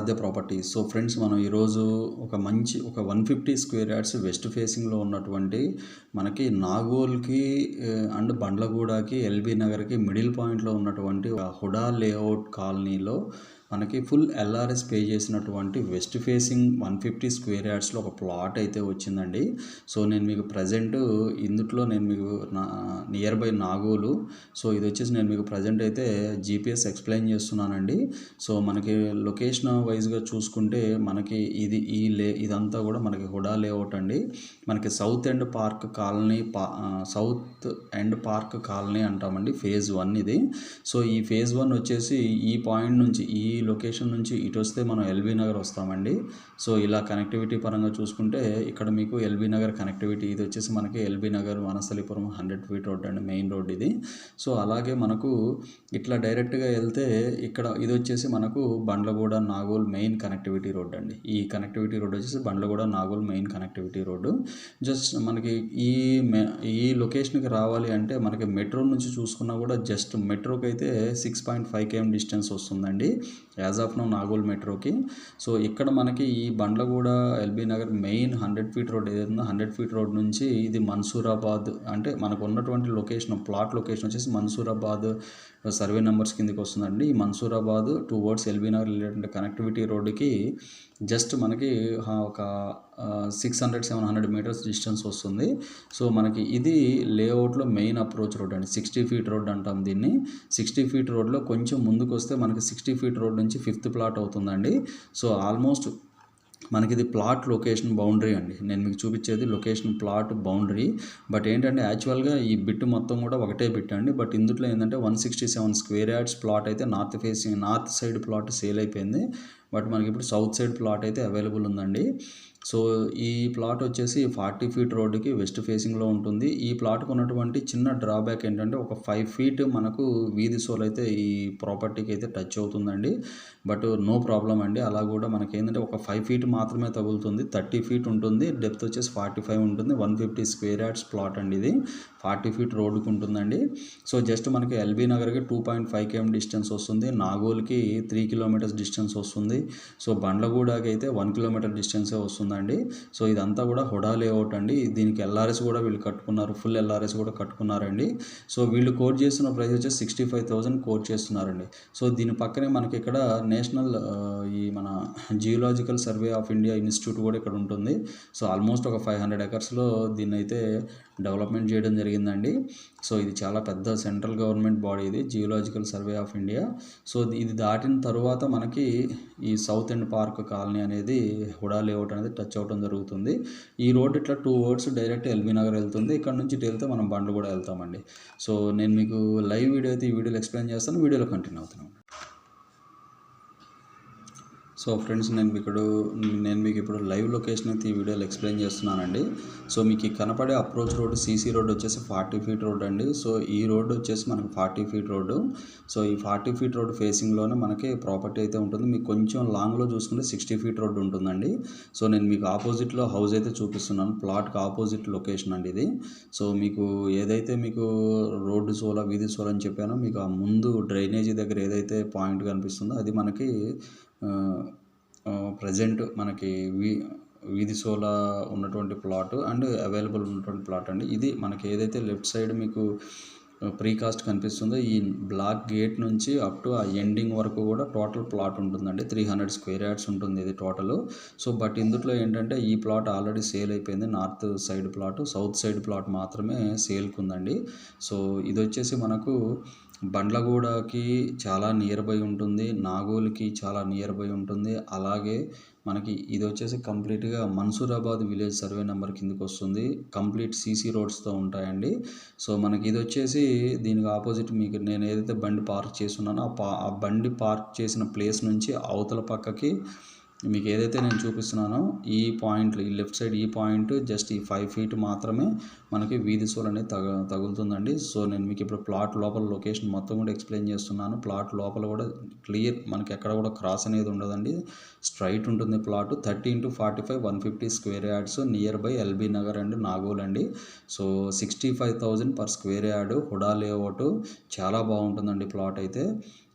ఆరాధ్య property. So friends, మనం ఈరోజు ఒక 150 స్క్వేర్ యార్డ్స్ వెస్ట్ ఫేసింగ్లో ఉన్నటువంటి మనకి నాగోల్కి అండ్ బండ్లగూడకి ఎల్బీ నగర్కి మిడిల్ పాయింట్లో ఉన్నటువంటి హుడా లేఅవుట్ కాలనీలో మనకి ఫుల్ ఎల్ఆర్ఎస్ పే చేసినటువంటి వెస్ట్ ఫేసింగ్ 150 స్క్వేర్ యార్డ్స్లో ఒక ప్లాట్ అయితే వచ్చిందండి. సో నేను మీకు ప్రజెంట్ ఇందుట్లో నేను మీకు నియర్ బై నాగోలు. సో ఇది వచ్చేసి నేను మీకు ప్రజెంట్ అయితే జీపీఎస్ ఎక్స్ప్లెయిన్ చేస్తున్నానండి. సో మనకి లొకేషన్ వైజ్గా చూసుకుంటే మనకి ఇదంతా కూడా మనకి హుడా లేఅవుట్ అండి. మనకి సౌత్ ఎండ్ పార్క్ కాలనీ అంటామండి. ఫేజ్ 1 ఇది. సో ఈ ఫేజ్ 1 వచ్చేసి ఈ పాయింట్ నుంచి ఈ లొకేషన్ నుంచి ఇటు వస్తే మనం ఎల్బీ నగర్ వస్తామండి. సో ఇలా కనెక్టివిటీ పరంగా చూసుకుంటే ఇక్కడ మీకు ఎల్బీ నగర్ కనెక్టివిటీ, ఇది వచ్చేసి మనకి LB Nagar Vanasthalipuram 100 feet road అండి, మెయిన్ రోడ్ ఇది. సో అలాగే మనకు ఇట్లా డైరెక్ట్గా వెళ్తే ఇక్కడ ఇది వచ్చేసి మనకు Bandlaguda Nagole main connectivity road అండి. ఈ కనెక్టివిటీ రోడ్ వచ్చేసి Bandlaguda Nagole main connectivity road. Just మనకి ఈ లొకేషన్కి రావాలి అంటే మనకి మెట్రో నుంచి చూసుకున్నా కూడా జస్ట్ మెట్రోకి అయితే 6.5 km డిస్టెన్స్ వస్తుందండి యాజ్ ఆఫ్ నో నాగోల్ మెట్రోకి. సో ఇక్కడ మనకి ఈ Bandlaguda LB Nagar main 100 feet road ఏదైతుందో 100 ఫీట్ రోడ్ నుంచి ఇది మన్సూరాబాద్ అంటే మనకు ఉన్నటువంటి ప్లాట్ లొకేషన్ వచ్చేసి మన్సూరాబాద్ సర్వే నెంబర్స్ కిందకి వస్తుందండి. ఈ Mansoorabad towards LB Nagar related connectivity రోడ్డుకి జస్ట్ మనకి ఒక 600-700 మీటర్స్ డిస్టెన్స్ వస్తుంది. సో మనకి ఇది లేఅవుట్లో మెయిన్ అప్రోచ్ రోడ్ అండి. 60 ఫీట్ రోడ్ అంటాం దీన్ని. 60 ఫీట్ రోడ్లో కొంచెం ముందుకు వస్తే మనకి 60 ఫీట్ రోడ్ నుంచి 5th ప్లాట్ అవుతుందండి. సో ఆల్మోస్ట్ మనకి ఇది ప్లాట్ లొకేషన్ బౌండరీ అండి. నేను మీకు చూపించేది లొకేషన్ ప్లాట్ బౌండరీ. బట్ ఏంటంటే యాక్చువల్గా ఈ బిట్ మొత్తం కూడా ఒకటే బిట్ అండి. బట్ ఇందులో ఏంటంటే 167 స్క్వేర్ యార్డ్స్ ప్లాట్ అయితే నార్త్ సైడ్ ప్లాట్ సేల్ అయిపోయింది. బట్ మనకి ఇప్పుడు సౌత్ సైడ్ ప్లాట్ అయితే అవైలబుల్ ఉందండి. సో ఈ ప్లాట్ వచ్చేసి 40 ఫీట్ రోడ్డుకి వెస్ట్ ఫేసింగ్లో ఉంటుంది. ఈ ప్లాట్కి ఉన్నటువంటి చిన్న డ్రాబ్యాక్ ఏంటంటే ఒక 5 ఫీట్ మనకు వీధి సోల్ అయితే ఈ ప్రాపర్టీకి అయితే టచ్ అవుతుందండి. బట్ నో ప్రాబ్లం అండి. అలా కూడా మనకి ఏంటంటే ఒక 5 ఫీట్ మాత్రమే తగులుతుంది. 30 ఫీట్ ఉంటుంది. డెప్త్ వచ్చేసి 45 ఉంటుంది. 150 స్క్వేర్ యార్డ్స్ ప్లాట్ అండి ఇది. 40 ఫీట్ రోడ్డుకు ఉంటుందండి. సో జస్ట్ మనకి ఎల్బీ నగర్కి 2.5 km డిస్టెన్స్ వస్తుంది. నాగోల్కి 3 కిలోమీటర్స్ డిస్టెన్స్ వస్తుంది. సో బండ్లగూడకి అయితే 1 కిలోమీటర్ డిస్టెన్సే వస్తుందండి. సో ఇదంతా కూడా హుడా లేఅవుట్ అండి. దీనికి ఎల్ఆర్ఎస్ కూడా వీళ్ళు కట్టుకున్నారు, ఫుల్ ఎల్ఆర్ఎస్ కూడా కట్టుకున్నారండి. సో వీళ్ళు కోట్ చేస్తున్న ప్రైస్ వచ్చేసి 65,000 కోట్ చేస్తున్నారండి. సో దీని పక్కనే మనకి ఇక్కడ నేషనల్ మన geological survey of India institute కూడా ఇక్కడ ఉంటుంది. సో ఆల్మోస్ట్ ఒక 500 ఎకర్స్లో దీన్ని అయితే డెవలప్మెంట్ చేయడం జరిగిందండి. సో ఇది చాలా పెద్ద సెంట్రల్ గవర్నమెంట్ బాడీ ఇది, geological survey of India. So ఇది దాటిన తర్వాత మనకి ఈ సౌత్ ఎండ్ పార్క్ కాలనీ అనేది హుడా లేఅవుట్ అనేది టచ్ అవడం జరుగుతుంది. ఈ రోడ్ ఇట్లా 2 వర్డ్స్ డైరెక్ట్ ఎల్బీ నగర్ వెళ్తుంది. ఇక్కడ నుంచి ఇటు వెళ్తే మనం బండ్లు కూడా వెళ్తామండి. సో నేను మీకు లైవ్ వీడియో అయితే ఈ వీడియోలో ఎక్స్ప్లెయిన్ చేస్తాను. వీడియోలో కంటిన్యూ అవుతున్నాను. సో ఫ్రెండ్స్, నేను మీకు ఇప్పుడు లైవ్ లొకేషన్ అయితే ఈ వీడియోలో ఎక్స్ప్లెయిన్ చేస్తున్నానండి. సో మీకు కనపడే అప్రోచ్ రోడ్ సీసీ రోడ్ వచ్చేసి 40 ఫీట్ రోడ్ అండి. సో ఈ రోడ్ వచ్చేసి మనకు 40 ఫీట్ రోడ్డు. సో ఈ 40 ఫీట్ రోడ్ ఫేసింగ్లోనే మనకి ప్రాపర్టీ అయితే ఉంటుంది. మీకు కొంచెం లాంగ్లో చూసుకుంటే 60 ఫీట్ రోడ్ ఉంటుందండి. సో నేను మీకు ఆపోజిట్లో హౌస్ అయితే చూపిస్తున్నాను. ప్లాట్కి ఆపోజిట్ లొకేషన్ అండి ఇది. సో మీకు ఏదైతే మీకు రోడ్డు సోల వీధి సోల అని చెప్పానో, మీకు ఆ ముందు డ్రైనేజీ దగ్గర ఏదైతే పాయింట్ కనిపిస్తుందో అది మనకి ప్రజెంట్ మనకి వీధి సోల ఉన్నటువంటి ప్లాట్ అండ్ అవైలబుల్ ఉన్నటువంటి ప్లాట్ అండి. ఇది మనకి ఏదైతే లెఫ్ట్ సైడ్ మీకు ప్రీకాస్ట్ కనిపిస్తుందో ఈ బ్లాక్ గేట్ నుంచి అప్ టు ఆ ఎండింగ్ వరకు కూడా టోటల్ ప్లాట్ ఉంటుందండి. 300 స్క్వేర్ యార్డ్స్ ఉంటుంది ఇది టోటల్. సో బట్ ఇందులో ఏంటంటే ఈ ప్లాట్ ఆల్రెడీ సేల్ అయిపోయింది. North side plot, south side plot మాత్రమే సేల్కి ఉందండి. సో ఇది వచ్చేసి మనకు బండ్లగూడకి చాలా నియర్ బై ఉంటుంది, నాగోల్కి చాలా నియర్ బై ఉంటుంది. అలాగే మనకి ఇది వచ్చేసి కంప్లీట్గా మన్సూరాబాద్ విలేజ్ సర్వే నెంబర్ కిందకి వస్తుంది. కంప్లీట్ సీసీ రోడ్స్తో ఉంటాయండి. సో మనకి ఇది వచ్చేసి దీనికి ఆపోజిట్ మీకు నేను ఏదైతే బండి పార్క్ చేస్తున్నానో ఆ బండి పార్క్ చేసిన ప్లేస్ నుంచి అవతల పక్కకి మీకు ఏదైతే నేను చూపిస్తున్నానో ఈ పాయింట్లు, ఈ లెఫ్ట్ సైడ్ ఈ పాయింట్ జస్ట్ ఈ 5 ఫీట్ మాత్రమే మనకి వీధి సోల్ అనేది తగులుతుందండి. సో నేను మీకు ఇప్పుడు ప్లాట్ లోపల లొకేషన్ మొత్తం కూడా ఎక్స్ప్లెయిన్ చేస్తున్నాను. ప్లాట్ లోపల కూడా క్లియర్, మనకి ఎక్కడ కూడా క్రాస్ అనేది ఉండదండి, స్ట్రైట్ ఉంటుంది plot. 30x45 150 square yards near by LB Nagar and Nagole అండి. So 65,000 per square yard HUDA layout. చాలా బాగుంటుందండి ప్లాట్ అయితే.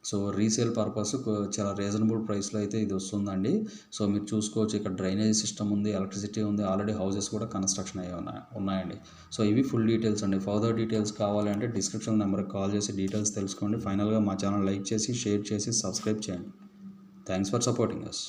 సో రీసేల్ పర్పస్ చాలా రీజనబుల్ ప్రైస్లో అయితే ఇది వస్తుందండి. సో మీరు చూసుకోవచ్చు, ఇక్కడ డ్రైనేజ్ సిస్టమ్ ఉంది, ఎలక్ట్రిసిటీ ఉంది, ఆల్రెడీ హౌసెస్ కూడా కన్స్ట్రక్షన్ అయ్యి ఉన్నాయండి. సో ఇవి ఫుల్ డీటెయిల్స్ అండి. ఫర్దర్ డీటెయిల్స్ కావాలి అంటే డిస్క్రిప్షన్ నెంబర్కి కాల్ చేసి డీటెయిల్స్ తెలుసుకోండి. ఫైనల్గా మా ఛానల్ లైక్ చేసి, షేర్ చేసి, సబ్స్క్రైబ్ చేయండి. Thanks for supporting us.